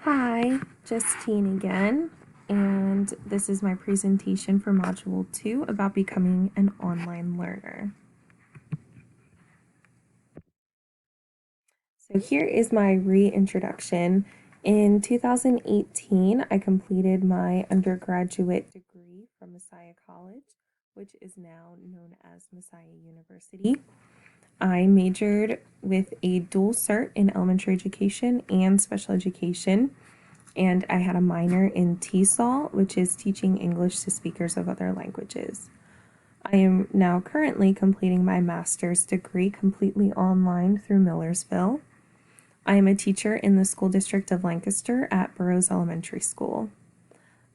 Hi, Justine again, and this is my presentation for Module 2 about becoming an online learner. So here is my reintroduction. In 2018, I completed my undergraduate degree from Messiah College, which is now known as Messiah University. I majored with a dual cert in elementary education and special education, and I had a minor in TESOL, which is teaching English to speakers of other languages. I am now currently completing my master's degree completely online through Millersville. I am a teacher in the school district of Lancaster at Burroughs Elementary School.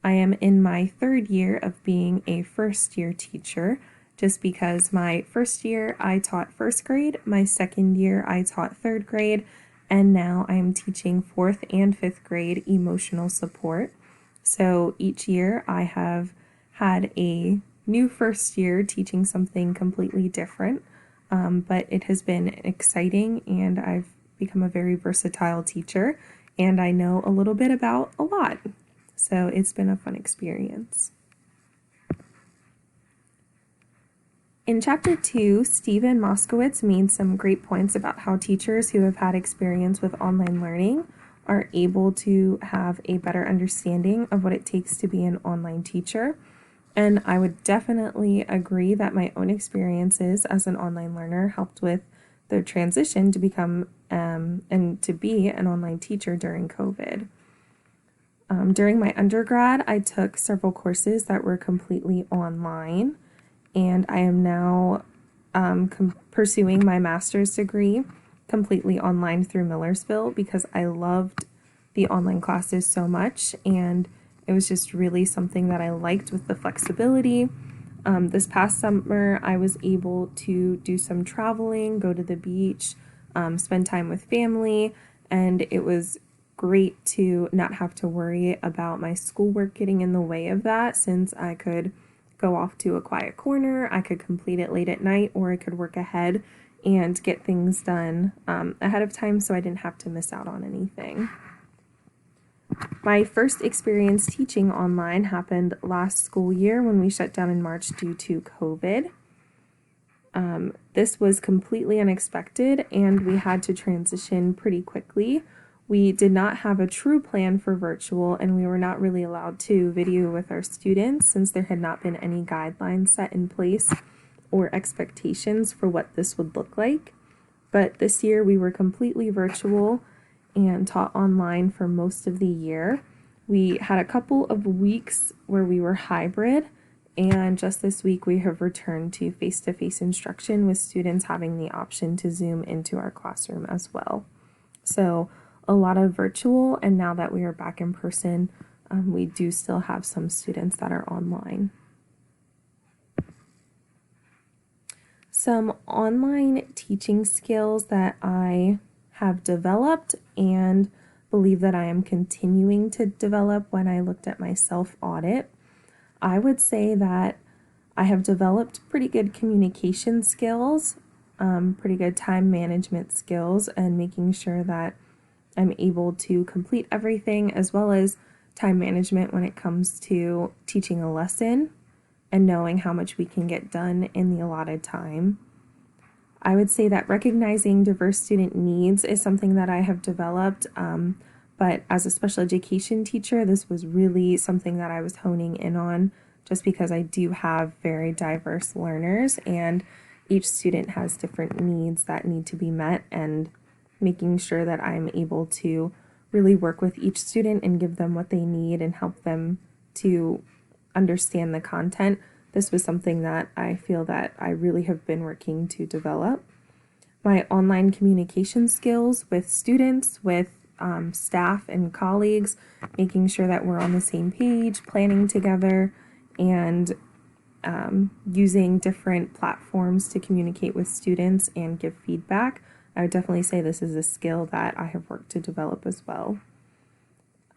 I am in my third year of being a first-year teacher, just because my first year I taught first grade, my second year I taught third grade, and now I am teaching fourth and fifth grade emotional support. So each year I have had a new first year teaching something completely different, but it has been exciting and I've become a very versatile teacher and I know a little bit about a lot. So it's been a fun experience. In Chapter 2, Stephen Moskowitz made some great points about how teachers who have had experience with online learning are able to have a better understanding of what it takes to be an online teacher. And I would definitely agree that my own experiences as an online learner helped with the transition to become and to be an online teacher during COVID. During my undergrad, I took several courses that were completely online, and I am now pursuing my master's degree completely online through Millersville because I loved the online classes so much, and it was just really something that I liked with the flexibility. This past summer, I was able to do some traveling, go to the beach, spend time with family, and it was great to not have to worry about my schoolwork getting in the way of that, since I could go off to a quiet corner, I could complete it late at night, or I could work ahead and get things done ahead of time so I didn't have to miss out on anything. My first experience teaching online happened last school year when we shut down in March due to COVID. This was completely unexpected and we had to transition pretty quickly. We did not have a true plan for virtual, and we were not really allowed to video with our students since there had not been any guidelines set in place or expectations for what this would look like. But this year we were completely virtual and taught online for most of the year. We had a couple of weeks where we were hybrid, and just this week we have returned to face-to-face instruction with students having the option to Zoom into our classroom as well. So a lot of virtual, and now that we are back in person, we do still have some students that are online. Some online teaching skills that I have developed and believe that I am continuing to develop when I looked at my self-audit. I would say that I have developed pretty good communication skills, pretty good time management skills, and making sure that I'm able to complete everything, as well as time management when it comes to teaching a lesson and knowing how much we can get done in the allotted time. I would say that recognizing diverse student needs is something that I have developed, but as a special education teacher, this was really something that I was honing in on just because I do have very diverse learners and each student has different needs that need to be met, and making sure that I'm able to really work with each student and give them what they need and help them to understand the content. This was something that I feel that I really have been working to develop. My online communication skills with students, with staff and colleagues, making sure that we're on the same page, planning together, and using different platforms to communicate with students and give feedback. I would definitely say this is a skill that I have worked to develop as well.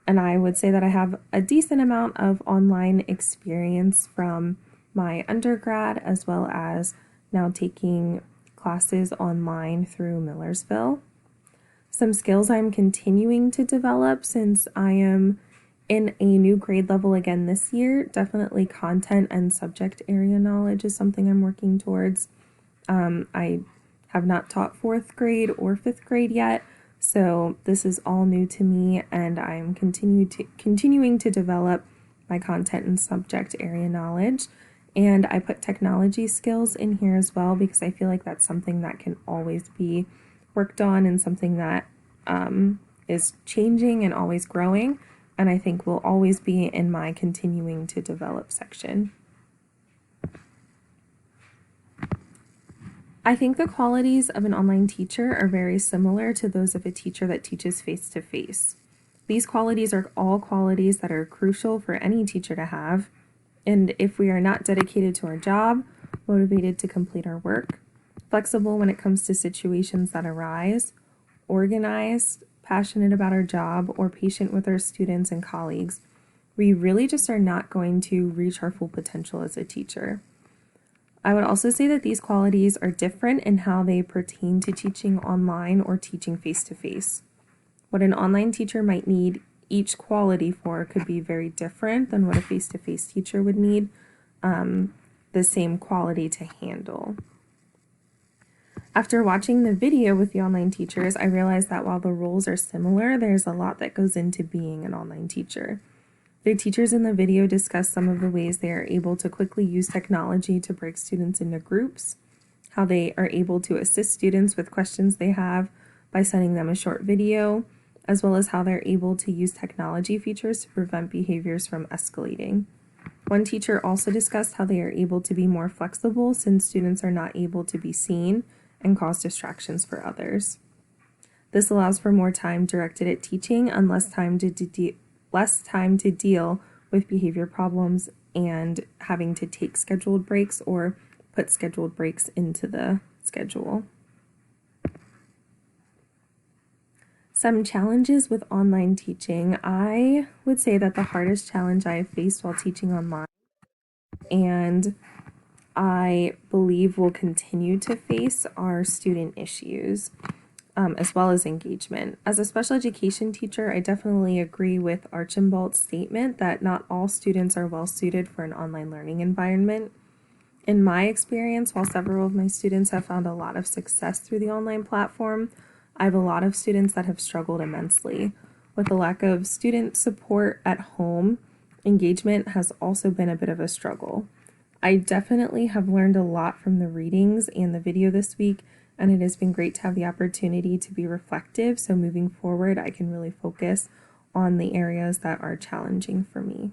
And I would say that I have a decent amount of online experience from my undergrad, as well as now taking classes online through Millersville. Some skills I'm continuing to develop since I am in a new grade level again this year. Definitely content and subject area knowledge is something I'm working towards. I have not taught fourth grade or fifth grade yet, so this is all new to me, and I'm continuing to develop my content and subject area knowledge. And I put technology skills in here as well because I feel like that's something that can always be worked on and something that is changing and always growing, and I think will always be in my continuing to develop section. I think the qualities of an online teacher are very similar to those of a teacher that teaches face-to-face. These qualities are all qualities that are crucial for any teacher to have, and if we are not dedicated to our job, motivated to complete our work, flexible when it comes to situations that arise, organized, passionate about our job, or patient with our students and colleagues, we really just are not going to reach our full potential as a teacher. I would also say that these qualities are different in how they pertain to teaching online or teaching face-to-face. What an online teacher might need each quality for could be very different than what a face-to-face teacher would need the same quality to handle. After watching the video with the online teachers, I realized that while the roles are similar, there's a lot that goes into being an online teacher. The teachers in the video discuss some of the ways they are able to quickly use technology to break students into groups, how they are able to assist students with questions they have by sending them a short video, as well as how they're able to use technology features to prevent behaviors from escalating. One teacher also discussed how they are able to be more flexible since students are not able to be seen and cause distractions for others. This allows for more time directed at teaching and less time to deal with behavior problems and having to take scheduled breaks or put scheduled breaks into the schedule. Some challenges with online teaching. I would say that the hardest challenge I have faced while teaching online, and I believe will continue to face, are student issues, as well as engagement. As a special education teacher, I definitely agree with Archambault's statement that not all students are well suited for an online learning environment. In my experience, while several of my students have found a lot of success through the online platform, I have a lot of students that have struggled immensely. With the lack of student support at home, engagement has also been a bit of a struggle. I definitely have learned a lot from the readings and the video this week, and it has been great to have the opportunity to be reflective, so moving forward I can really focus on the areas that are challenging for me.